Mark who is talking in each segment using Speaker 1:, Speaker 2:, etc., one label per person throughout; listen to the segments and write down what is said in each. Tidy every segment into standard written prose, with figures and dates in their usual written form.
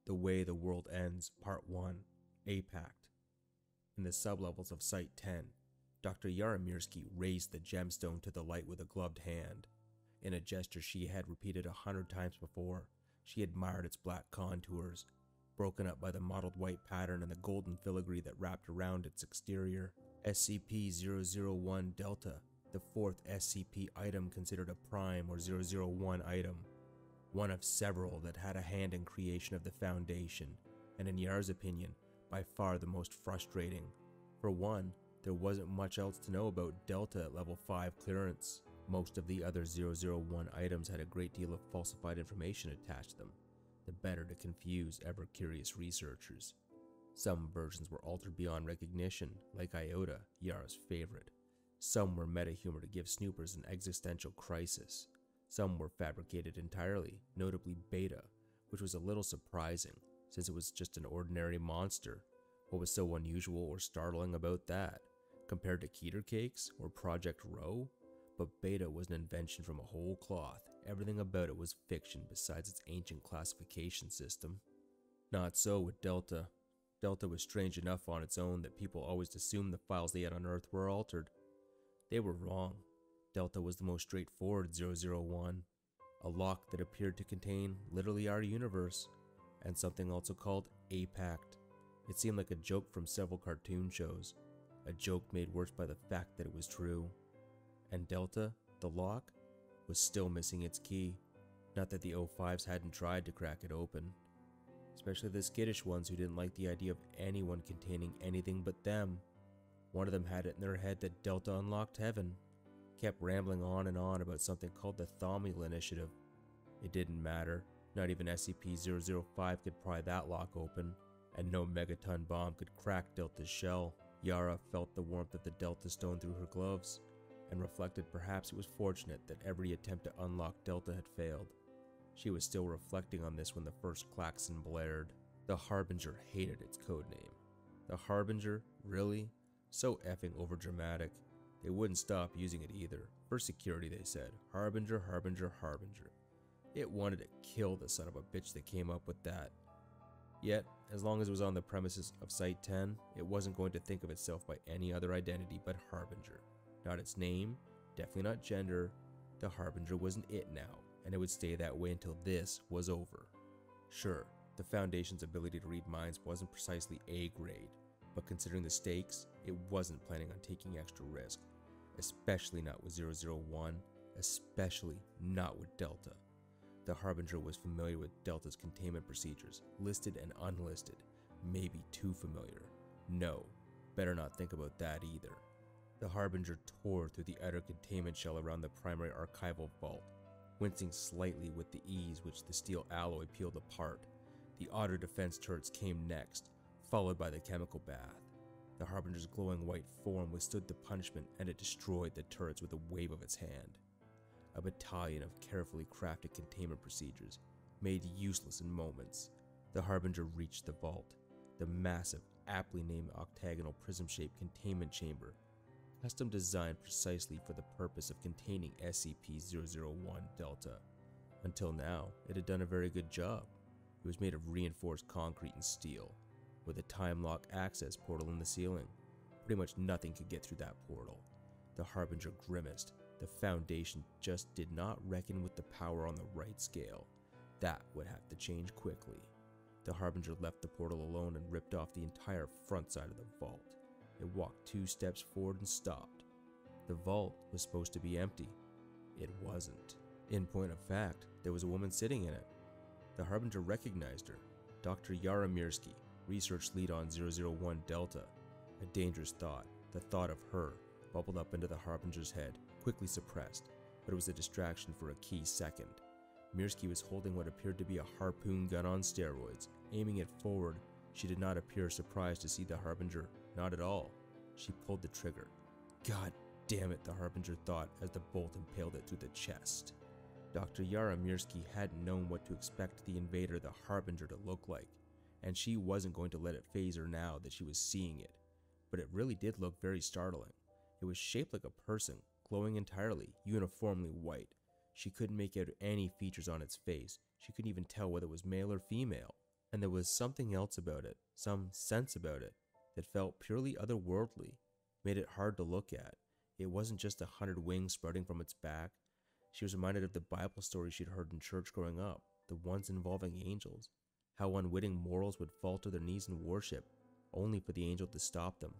Speaker 1: The Way the World Ends, Part 1, Apakht. In the sublevels of Site 10, Dr. Yaramirsky raised the gemstone to the light with a gloved hand. In a gesture she had repeated 100 times before, she admired its black contours, broken up by the mottled white pattern and the golden filigree that wrapped around its exterior. SCP-001 Delta, the fourth SCP item considered a prime or 001 item. One of several that had a hand in creation of the Foundation, and in Yar's opinion, by far the most frustrating. For one, there wasn't much else to know about Delta at level 5 clearance. Most of the other 001 items had a great deal of falsified information attached to them, the better to confuse ever-curious researchers. Some versions were altered beyond recognition, like Iota, Yara's favorite. Some were meta-humor to give snoopers an existential crisis. Some were fabricated entirely, notably Beta, which was a little surprising, since it was just an ordinary monster. What was so unusual or startling about that? Compared to Keter Cakes or Project Rho? But Beta was an invention from a whole cloth. Everything about it was fiction besides its ancient classification system. Not so with Delta. Delta was strange enough on its own that people always assumed the files they had unearthed were altered. They were wrong. Delta was the most straightforward 001, a lock that appeared to contain literally our universe, and something also called Apakht. It seemed like a joke from several cartoon shows, a joke made worse by the fact that it was true. And Delta, the lock, was still missing its key. Not that the O5s hadn't tried to crack it open, especially the skittish ones who didn't like the idea of anyone containing anything but them. One of them had it in their head that Delta unlocked heaven, kept rambling on and on about something called the Thaumiel Initiative. It didn't matter, not even SCP-005 could pry that lock open, and no megaton bomb could crack Delta's shell. Yara felt the warmth of the Delta stone through her gloves, and reflected perhaps it was fortunate that every attempt to unlock Delta had failed. She was still reflecting on this when the first klaxon blared. The Harbinger hated its codename. The Harbinger? Really? So effing overdramatic. They wouldn't stop using it either. For security, they said, Harbinger, Harbinger, Harbinger. It wanted to kill the son of a bitch that came up with that. Yet, as long as it was on the premises of Site 10, it wasn't going to think of itself by any other identity but Harbinger. Not its name, definitely not gender. The Harbinger wasn't it now, and it would stay that way until this was over. Sure, the Foundation's ability to read minds wasn't precisely A grade, but considering the stakes, it wasn't planning on taking extra risk, especially not with 001, especially not with Delta. The Harbinger was familiar with Delta's containment procedures, listed and unlisted, maybe too familiar. No, better not think about that either. The Harbinger tore through the outer containment shell around the primary archival vault, wincing slightly with the ease which the steel alloy peeled apart. The outer defense turrets came next, followed by the chemical bath. The Harbinger's glowing white form withstood the punishment, and it destroyed the turrets with a wave of its hand. A battalion of carefully crafted containment procedures, made useless in moments. The Harbinger reached the vault, the massive, aptly named octagonal prism-shaped containment chamber, custom designed precisely for the purpose of containing SCP-001 Delta. Until now, it had done a very good job. It was made of reinforced concrete and steel, with a time-lock access portal in the ceiling. Pretty much nothing could get through that portal. The Harbinger grimaced. The Foundation just did not reckon with the power on the right scale. That would have to change quickly. The Harbinger left the portal alone and ripped off the entire front side of the vault. It walked 2 steps forward and stopped. The vault was supposed to be empty. It wasn't. In point of fact, there was a woman sitting in it. The Harbinger recognized her. Dr. Yaramirsky, research lead on 001 Delta. A dangerous thought, the thought of her, bubbled up into the Harbinger's head, quickly suppressed, but it was a distraction for a key second. Mirsky was holding what appeared to be a harpoon gun on steroids, aiming it forward. She did not appear surprised to see the Harbinger, not at all. She pulled the trigger. God damn it, the Harbinger thought as the bolt impaled it through the chest. Dr. Yaramirsky hadn't known what to expect the invader, the Harbinger, to look like, and she wasn't going to let it faze her now that she was seeing it. But it really did look very startling. It was shaped like a person, glowing entirely, uniformly white. She couldn't make out any features on its face. She couldn't even tell whether it was male or female. And there was something else about it, some sense about it, that felt purely otherworldly, made it hard to look at. It wasn't just 100 wings sprouting from its back. She was reminded of the Bible stories she'd heard in church growing up, the ones involving angels, how unwitting mortals would fall to their knees in worship, only for the angel to stop them,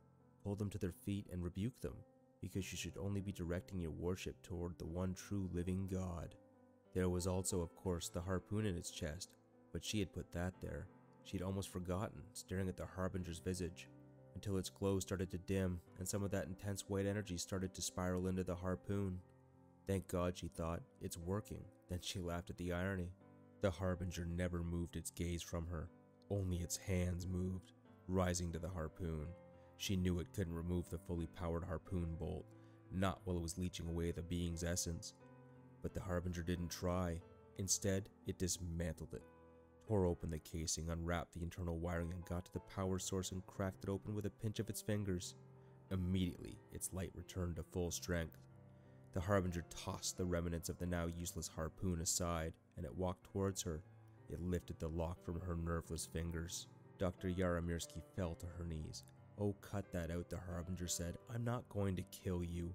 Speaker 1: pull them to their feet and rebuke them, because you should only be directing your worship toward the one true living God. There was also, of course, the harpoon in its chest, but she had put that there. She had almost forgotten, staring at the Harbinger's visage, until its glow started to dim and some of that intense white energy started to spiral into the harpoon. Thank God, she thought, it's working. Then she laughed at the irony. The Harbinger never moved its gaze from her. Only its hands moved, rising to the harpoon. She knew it couldn't remove the fully powered harpoon bolt, not while it was leeching away the being's essence. But the Harbinger didn't try. Instead, it dismantled it, tore open the casing, unwrapped the internal wiring, and got to the power source and cracked it open with a pinch of its fingers. Immediately, its light returned to full strength. The Harbinger tossed the remnants of the now useless harpoon aside, and it walked towards her. It lifted the lock from her nerveless fingers. Dr. Yaromirsky fell to her knees. "Oh, cut that out," the Harbinger said. "I'm not going to kill you."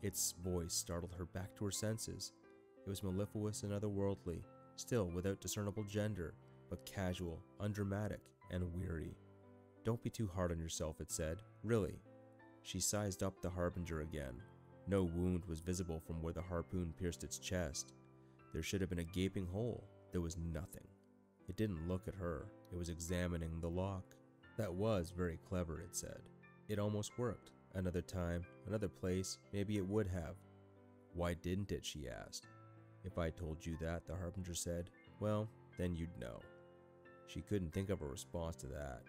Speaker 1: Its voice startled her back to her senses. It was mellifluous and otherworldly, still without discernible gender, but casual, undramatic, and weary. "Don't be too hard on yourself," it said. "Really." She sized up the Harbinger again. No wound was visible from where the harpoon pierced its chest. There should have been a gaping hole. There was nothing. It didn't look at her. It was examining the lock. "That was very clever," it said. "It almost worked. Another time, another place, maybe it would have." "Why didn't it?" she asked. "If I told you that," the Harbinger said, "well, then you'd know." She couldn't think of a response to that.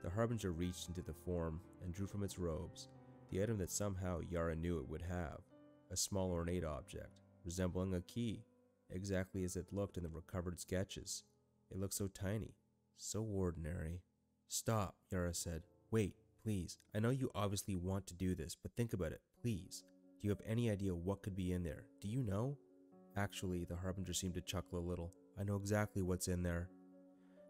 Speaker 1: The Harbinger reached into the form and drew from its robes the item that somehow Yara knew it would have, a small ornate object, resembling a key, exactly as it looked in the recovered sketches. It looked so tiny, so ordinary. "Stop," Yara said. "Wait, please. I know you obviously want to do this, but think about it, please. Do you have any idea what could be in there? Do you know?" "Actually," the Harbinger seemed to chuckle a little, "I know exactly what's in there."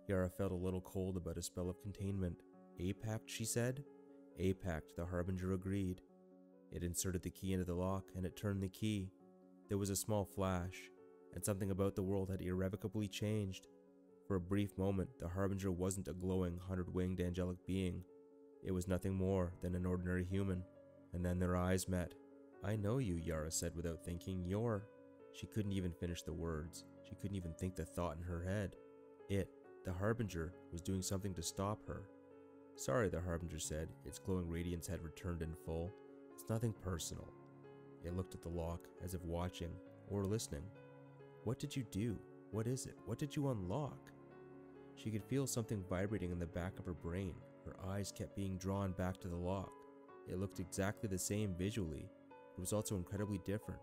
Speaker 1: Yara felt a little cold about a spell of containment. "Apakht," she said. "Apakht," the Harbinger agreed. It inserted the key into the lock, and it turned the key. There was a small flash, and something about the world had irrevocably changed. For a brief moment, the Harbinger wasn't a glowing, 100-winged angelic being. It was nothing more than an ordinary human. And then their eyes met. "I know you," Yara said without thinking. "You're..." She couldn't even finish the words. She couldn't even think the thought in her head. The Harbinger, was doing something to stop her. "Sorry," the Harbinger said. Its glowing radiance had returned in full. "It's nothing personal." It looked at the lock, as if watching, or listening. "What did you do? What is it? What did you unlock?" She could feel something vibrating in the back of her brain. Her eyes kept being drawn back to the lock. It looked exactly the same visually. It was also incredibly different.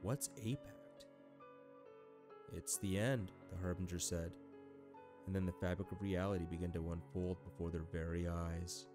Speaker 1: "What's Apakht?" "It's the end," the Harbinger said. And then the fabric of reality began to unfold before their very eyes.